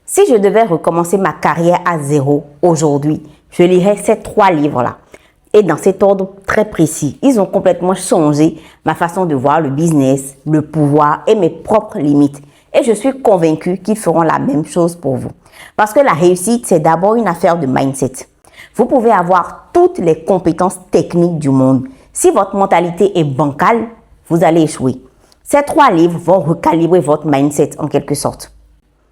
Si je devais recommencer ma carrière à zéro aujourd'hui, je lirais ces 3 livres-là. Et dans cet ordre très précis, ils ont complètement changé ma façon de voir le business, le pouvoir et mes propres limites. Et je suis convaincue qu'ils feront la même chose pour vous. Parce que la réussite, c'est d'abord une affaire de mindset. Vous pouvez avoir toutes les compétences techniques du monde. Si votre mentalité est bancale, vous allez échouer. Ces 3 livres vont recalibrer votre mindset en quelque sorte.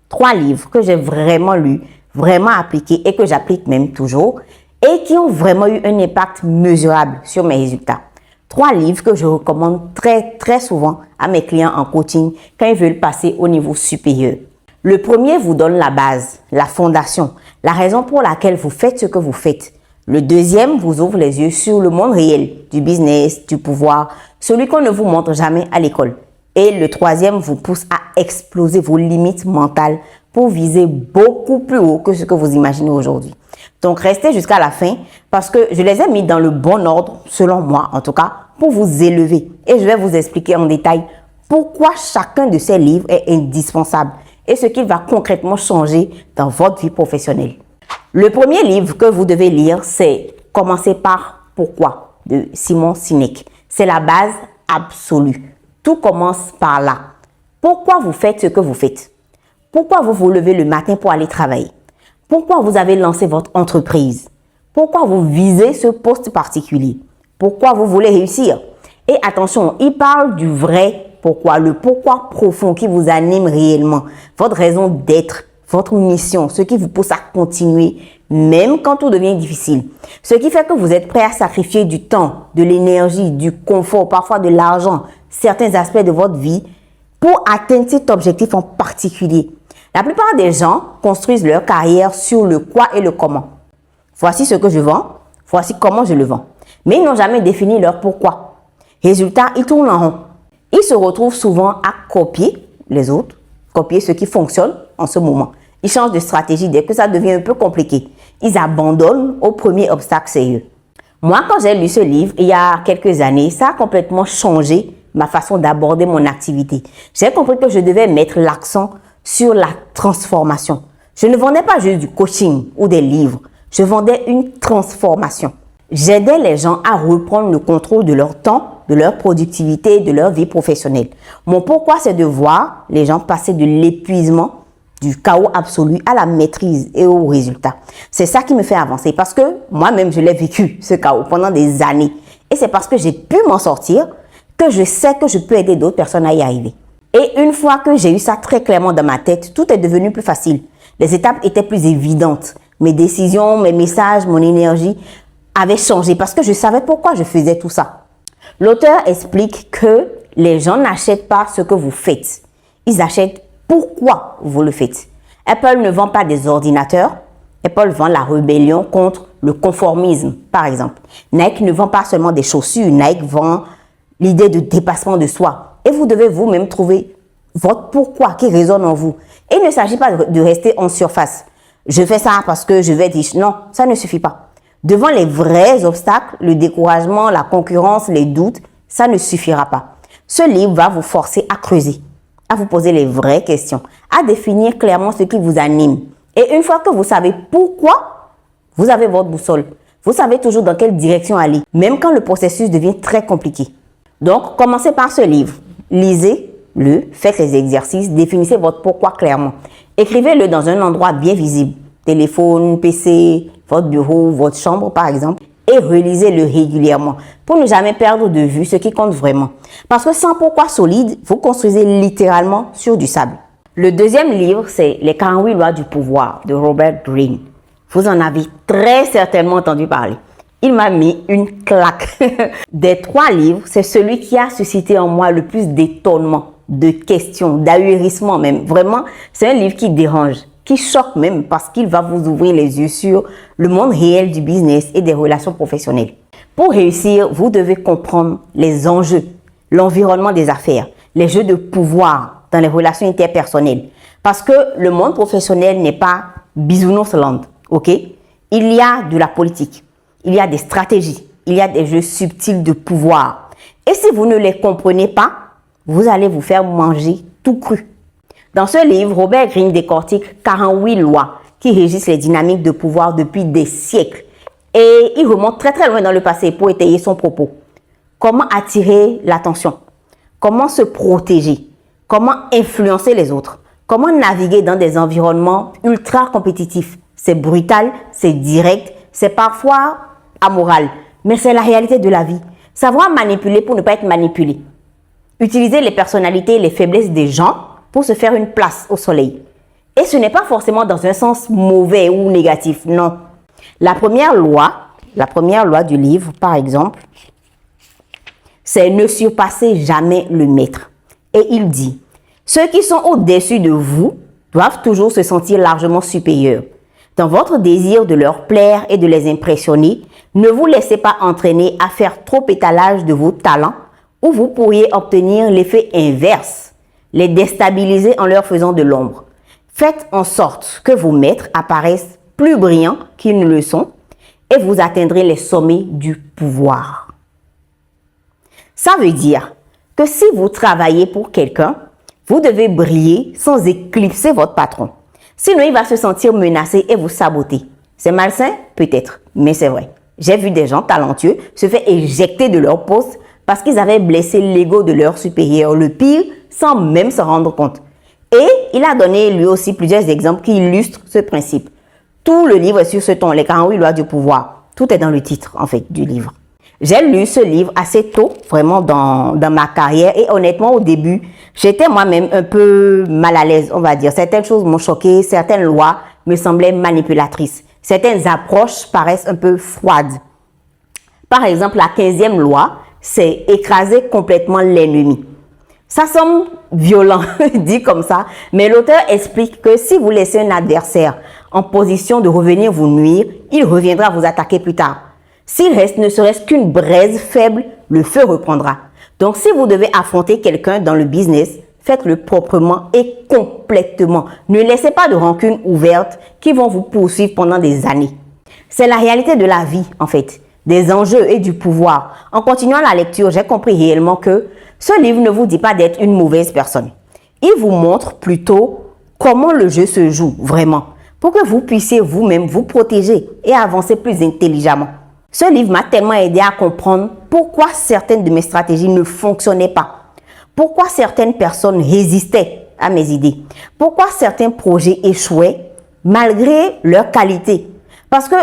3 livres que j'ai vraiment lus, vraiment appliqués et que j'applique même toujours et qui ont vraiment eu un impact mesurable sur mes résultats. 3 livres que je recommande très souvent à mes clients en coaching quand ils veulent passer au niveau supérieur. Le premier vous donne la base, la fondation, la raison pour laquelle vous faites ce que vous faites. Le deuxième vous ouvre les yeux sur le monde réel, du business, du pouvoir, celui qu'on ne vous montre jamais à l'école. Et le troisième vous pousse à exploser vos limites mentales pour viser beaucoup plus haut que ce que vous imaginez aujourd'hui. Donc, restez jusqu'à la fin parce que je les ai mis dans le bon ordre, selon moi en tout cas, pour vous élever. Et je vais vous expliquer en détail pourquoi chacun de ces livres est indispensable et ce qu'il va concrètement changer dans votre vie professionnelle. Le premier livre que vous devez lire, c'est « Commencez par Pourquoi » de Simon Sinek. C'est la base absolue. Tout commence par là. Pourquoi vous faites ce que vous faites? Pourquoi vous vous levez le matin pour aller travailler? Pourquoi vous avez lancé votre entreprise? Pourquoi vous visez ce poste particulier? Pourquoi vous voulez réussir? Et attention, il parle du vrai pourquoi, le pourquoi profond qui vous anime réellement, votre raison d'être, votre mission, ce qui vous pousse à continuer, même quand tout devient difficile. Ce qui fait que vous êtes prêt à sacrifier du temps, de l'énergie, du confort, parfois de l'argent, certains aspects de votre vie pour atteindre cet objectif en particulier. La plupart des gens construisent leur carrière sur le quoi et le comment. Voici ce que je vends, voici comment je le vends. Mais ils n'ont jamais défini leur pourquoi. Résultat, ils tournent en rond. Ils se retrouvent souvent à copier les autres, copier ce qui fonctionne en ce moment. Ils changent de stratégie dès que ça devient un peu compliqué. Ils abandonnent au premier obstacle sérieux. Moi, quand j'ai lu ce livre, il y a quelques années, ça a complètement changé ma façon d'aborder mon activité. J'ai compris que je devais mettre l'accent sur la transformation. Je ne vendais pas juste du coaching ou des livres. Je vendais une transformation. J'aidais les gens à reprendre le contrôle de leur temps, de leur productivité, de leur vie professionnelle. Mon pourquoi, c'est de voir les gens passer de l'épuisement, du chaos absolu à la maîtrise et au résultat. C'est ça qui me fait avancer parce que moi-même, je l'ai vécu, ce chaos, pendant des années. Et c'est parce que j'ai pu m'en sortir que je sais que je peux aider d'autres personnes à y arriver. Et une fois que j'ai eu ça très clairement dans ma tête, tout est devenu plus facile. Les étapes étaient plus évidentes. Mes décisions, mes messages, mon énergie avaient changé parce que je savais pourquoi je faisais tout ça. L'auteur explique que les gens n'achètent pas ce que vous faites. Ils achètent pourquoi vous le faites. Apple ne vend pas des ordinateurs. Apple vend la rébellion contre le conformisme, par exemple. Nike ne vend pas seulement des chaussures. Nike vend l'idée de dépassement de soi. Et vous devez vous-même trouver votre pourquoi qui résonne en vous. Et il ne s'agit pas de rester en surface. Je fais ça parce que je vais dire non, ça ne suffit pas. Devant les vrais obstacles, le découragement, la concurrence, les doutes, ça ne suffira pas. Ce livre va vous forcer à creuser, à vous poser les vraies questions, à définir clairement ce qui vous anime. Et une fois que vous savez pourquoi, vous avez votre boussole. Vous savez toujours dans quelle direction aller, même quand le processus devient très compliqué. Donc, commencez par ce livre. Lisez-le, faites les exercices, définissez votre pourquoi clairement. Écrivez-le dans un endroit bien visible. Téléphone, PC, votre bureau, votre chambre par exemple. Et relisez-le régulièrement pour ne jamais perdre de vue ce qui compte vraiment. Parce que sans pourquoi solide, vous construisez littéralement sur du sable. Le deuxième livre, c'est Les 48 lois du pouvoir de Robert Greene. Vous en avez très certainement entendu parler. Il m'a mis une claque. Des 3 livres, c'est celui qui a suscité en moi le plus d'étonnement, de questions, d'ahurissements même. Vraiment, c'est un livre qui dérange, qui choque même parce qu'il va vous ouvrir les yeux sur le monde réel du business et des relations professionnelles. Pour réussir, vous devez comprendre les enjeux, l'environnement des affaires, les jeux de pouvoir dans les relations interpersonnelles. Parce que le monde professionnel n'est pas bisounours-land, ok? Il y a de la politique. Il y a des stratégies, il y a des jeux subtils de pouvoir. Et si vous ne les comprenez pas, vous allez vous faire manger tout cru. Dans ce livre, Robert Greene décortique 48 lois qui régissent les dynamiques de pouvoir depuis des siècles. Et il remonte très très loin dans le passé pour étayer son propos. Comment attirer l'attention? Comment se protéger? Comment influencer les autres? Comment naviguer dans des environnements ultra compétitifs? C'est brutal, c'est direct, c'est parfois amoral, mais c'est la réalité de la vie. Savoir manipuler pour ne pas être manipulé. Utiliser les personnalités et les faiblesses des gens pour se faire une place au soleil. Et ce n'est pas forcément dans un sens mauvais ou négatif, non. La première loi du livre, par exemple, c'est ne surpasser jamais le maître. Et il dit, ceux qui sont au-dessus de vous doivent toujours se sentir largement supérieurs. Dans votre désir de leur plaire et de les impressionner, ne vous laissez pas entraîner à faire trop étalage de vos talents ou vous pourriez obtenir l'effet inverse, les déstabiliser en leur faisant de l'ombre. Faites en sorte que vos maîtres apparaissent plus brillants qu'ils ne le sont et vous atteindrez les sommets du pouvoir. Ça veut dire que si vous travaillez pour quelqu'un, vous devez briller sans éclipser votre patron. Sinon, il va se sentir menacé et vous saboter. C'est malsain? Peut-être, mais c'est vrai. J'ai vu des gens talentueux se faire éjecter de leur poste parce qu'ils avaient blessé l'ego de leur supérieur, le pire, sans même se rendre compte. Et il a donné lui aussi plusieurs exemples qui illustrent ce principe. Tout le livre est sur ce ton, les 48 lois du pouvoir. Tout est dans le titre, en fait, du livre. J'ai lu ce livre assez tôt, vraiment dans ma carrière. Et honnêtement, au début, j'étais moi-même un peu mal à l'aise, on va dire. Certaines choses m'ont choqué, certaines lois me semblaient manipulatrices. Certaines approches paraissent un peu froides. Par exemple, la 15e loi, c'est écraser complètement l'ennemi. Ça semble violent, dit comme ça, mais l'auteur explique que si vous laissez un adversaire en position de revenir vous nuire, il reviendra vous attaquer plus tard. S'il reste ne serait-ce qu'une braise faible, le feu reprendra. Donc, si vous devez affronter quelqu'un dans le business, faites-le proprement et complètement. Ne laissez pas de rancune ouverte qui vont vous poursuivre pendant des années. C'est la réalité de la vie, en fait, des enjeux et du pouvoir. En continuant la lecture, j'ai compris réellement que ce livre ne vous dit pas d'être une mauvaise personne. Il vous montre plutôt comment le jeu se joue vraiment, pour que vous puissiez vous-même vous protéger et avancer plus intelligemment. Ce livre m'a tellement aidé à comprendre pourquoi certaines de mes stratégies ne fonctionnaient pas, pourquoi certaines personnes résistaient à mes idées, pourquoi certains projets échouaient malgré leur qualité. Parce que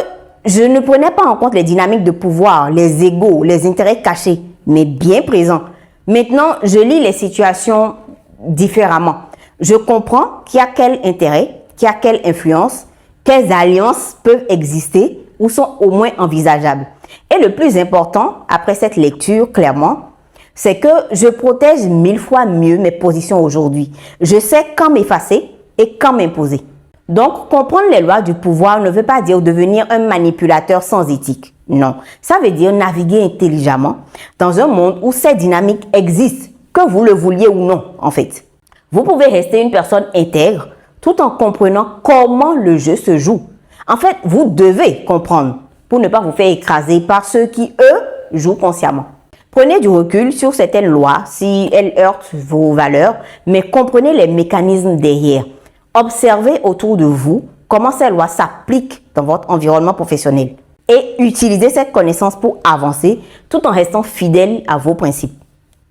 je ne prenais pas en compte les dynamiques de pouvoir, les égos, les intérêts cachés, mais bien présents. Maintenant, je lis les situations différemment. Je comprends qui a quel intérêt, qui a quelle influence, quelles alliances peuvent exister ou sont au moins envisageables. Et le plus important, après cette lecture, clairement, c'est que je protège 1000 fois mieux mes positions aujourd'hui. Je sais quand m'effacer et quand m'imposer. Donc, comprendre les lois du pouvoir ne veut pas dire devenir un manipulateur sans éthique. Non, ça veut dire naviguer intelligemment dans un monde où ces dynamiques existent, que vous le vouliez ou non, en fait. Vous pouvez rester une personne intègre tout en comprenant comment le jeu se joue. En fait, vous devez comprendre pour ne pas vous faire écraser par ceux qui, eux, jouent consciemment. Prenez du recul sur certaines lois si elles heurtent vos valeurs, mais comprenez les mécanismes derrière. Observez autour de vous comment ces lois s'appliquent dans votre environnement professionnel et utilisez cette connaissance pour avancer tout en restant fidèle à vos principes.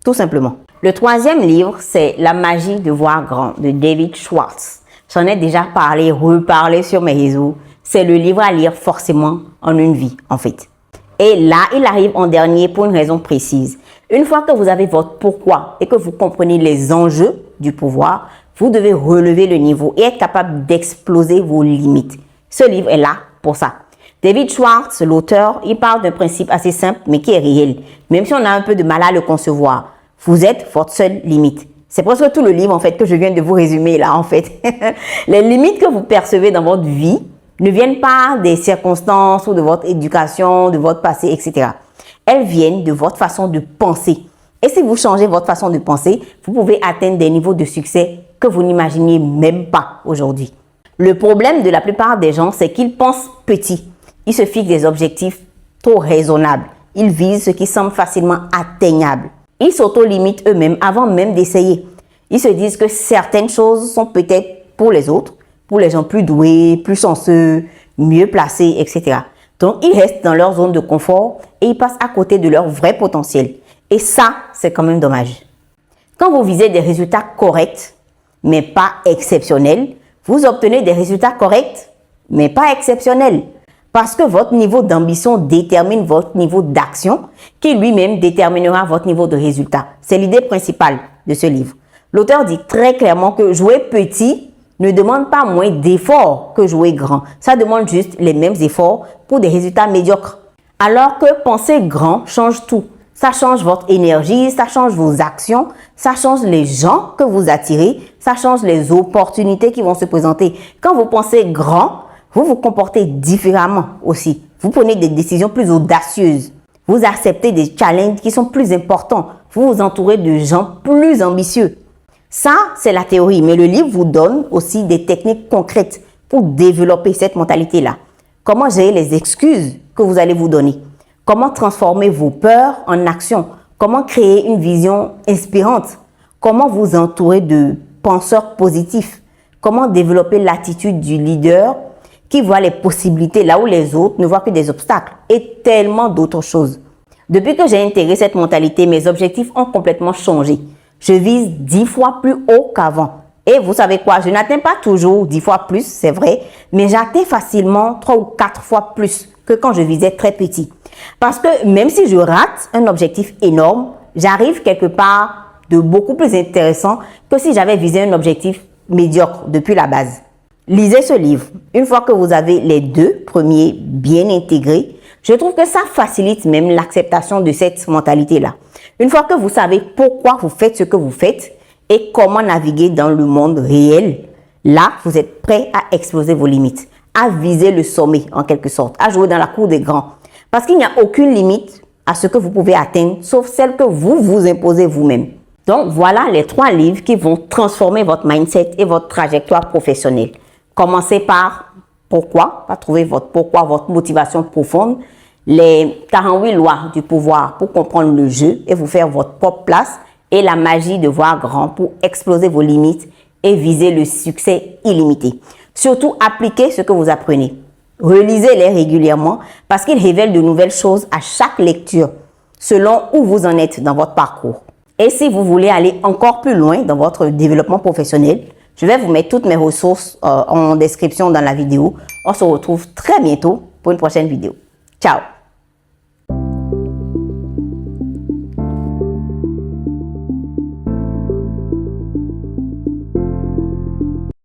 Tout simplement. Le troisième livre, c'est La magie de voir grand de David Schwartz. J'en ai déjà parlé, reparlé sur mes réseaux. C'est le livre à lire forcément en une vie, en fait. Et là, il arrive en dernier pour une raison précise. Une fois que vous avez votre pourquoi et que vous comprenez les enjeux du pouvoir, vous devez relever le niveau et être capable d'exploser vos limites. Ce livre est là pour ça. David Schwartz, l'auteur, il parle d'un principe assez simple mais qui est réel, même si on a un peu de mal à le concevoir. Vous êtes votre seule limite. C'est presque tout le livre en fait que je viens de vous résumer là en fait. Les limites que vous percevez dans votre vie ne viennent pas des circonstances ou de votre éducation, de votre passé, etc. Elles viennent de votre façon de penser. Et si vous changez votre façon de penser, vous pouvez atteindre des niveaux de succès que vous n'imaginiez même pas aujourd'hui. Le problème de la plupart des gens, c'est qu'ils pensent petit. Ils se fixent des objectifs trop raisonnables. Ils visent ce qui semble facilement atteignable. Ils s'auto-limitent eux-mêmes avant même d'essayer. Ils se disent que certaines choses sont peut-être pour les autres, pour les gens plus doués, plus chanceux, mieux placés, etc. Donc, ils restent dans leur zone de confort et ils passent à côté de leur vrai potentiel. Et ça, c'est quand même dommage. Quand vous visez des résultats corrects, mais pas exceptionnels, vous obtenez des résultats corrects, mais pas exceptionnels. Parce que votre niveau d'ambition détermine votre niveau d'action, qui lui-même déterminera votre niveau de résultat. C'est l'idée principale de ce livre. L'auteur dit très clairement que jouer petit ne demande pas moins d'efforts que jouer grand. Ça demande juste les mêmes efforts pour des résultats médiocres. Alors que penser grand change tout. Ça change votre énergie, ça change vos actions, ça change les gens que vous attirez, ça change les opportunités qui vont se présenter. Quand vous pensez grand, vous vous comportez différemment aussi. Vous prenez des décisions plus audacieuses. Vous acceptez des challenges qui sont plus importants. Vous vous entourez de gens plus ambitieux. Ça, c'est la théorie, mais le livre vous donne aussi des techniques concrètes pour développer cette mentalité-là. Comment gérer les excuses que vous allez vous donner? Comment transformer vos peurs en action? Comment créer une vision inspirante? Comment vous entourer de penseurs positifs? Comment développer l'attitude du leader qui voit les possibilités là où les autres ne voient que des obstacles? Et tellement d'autres choses. Depuis que j'ai intégré cette mentalité, mes objectifs ont complètement changé. Je vise 10 fois plus haut qu'avant. Et vous savez quoi? Je n'atteins pas toujours 10 fois plus, c'est vrai, mais j'atteins facilement 3 ou 4 fois plus que quand je visais très petit. Parce que même si je rate un objectif énorme, j'arrive quelque part de beaucoup plus intéressant que si j'avais visé un objectif médiocre depuis la base. Lisez ce livre. Une fois que vous avez les deux premiers bien intégrés, je trouve que ça facilite même l'acceptation de cette mentalité-là. Une fois que vous savez pourquoi vous faites ce que vous faites et comment naviguer dans le monde réel, là, vous êtes prêt à exploser vos limites, à viser le sommet en quelque sorte, à jouer dans la cour des grands. Parce qu'il n'y a aucune limite à ce que vous pouvez atteindre, sauf celle que vous vous imposez vous-même. Donc, voilà les 3 livres qui vont transformer votre mindset et votre trajectoire professionnelle. Commencez par pourquoi, par trouver votre pourquoi, votre motivation profonde, les 48 lois du pouvoir pour comprendre le jeu et vous faire votre propre place et la magie de voir grand pour exploser vos limites et viser le succès illimité. Surtout, appliquez ce que vous apprenez. Relisez-les régulièrement parce qu'ils révèlent de nouvelles choses à chaque lecture selon où vous en êtes dans votre parcours. Et si vous voulez aller encore plus loin dans votre développement professionnel, je vais vous mettre toutes mes ressources en description dans la vidéo. On se retrouve très bientôt pour une prochaine vidéo. Ciao!